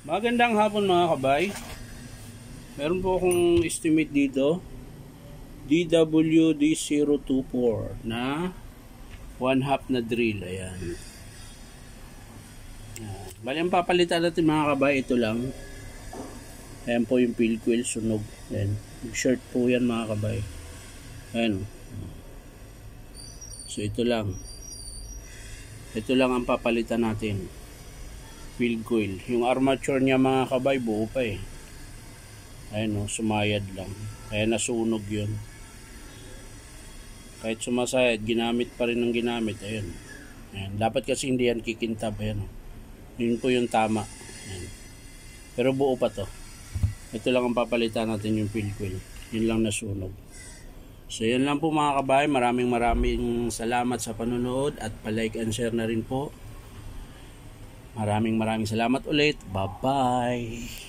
Magandang hapon mga kabay. Meron po akong estimate dito. DWD024 na 1/2 na drill. Ayan. Bali ang papalitan natin mga kabay, ito lang. Ayan po yung field coil, sunog. Ayan. Short po yan mga kabay. Ayan. So ito lang. Ito lang ang papalitan natin. Field coil. Yung armature niya mga kabay, buo pa eh. Ayan o, sumayad lang. Kaya nasunog yun. Kahit sumasayad, ginamit pa rin ng ginamit. Ayan. Ayan. Dapat kasi hindi yan kikintab. Ayan. Yun po yung tama. Ayan. Pero buo pa to. Ito lang ang papalitan natin, yung field coil. Yun lang nasunog. So yan lang po mga kabay. Maraming salamat sa panonood. At pa-like and share na rin po. Maraming salamat ulit. Bye-bye.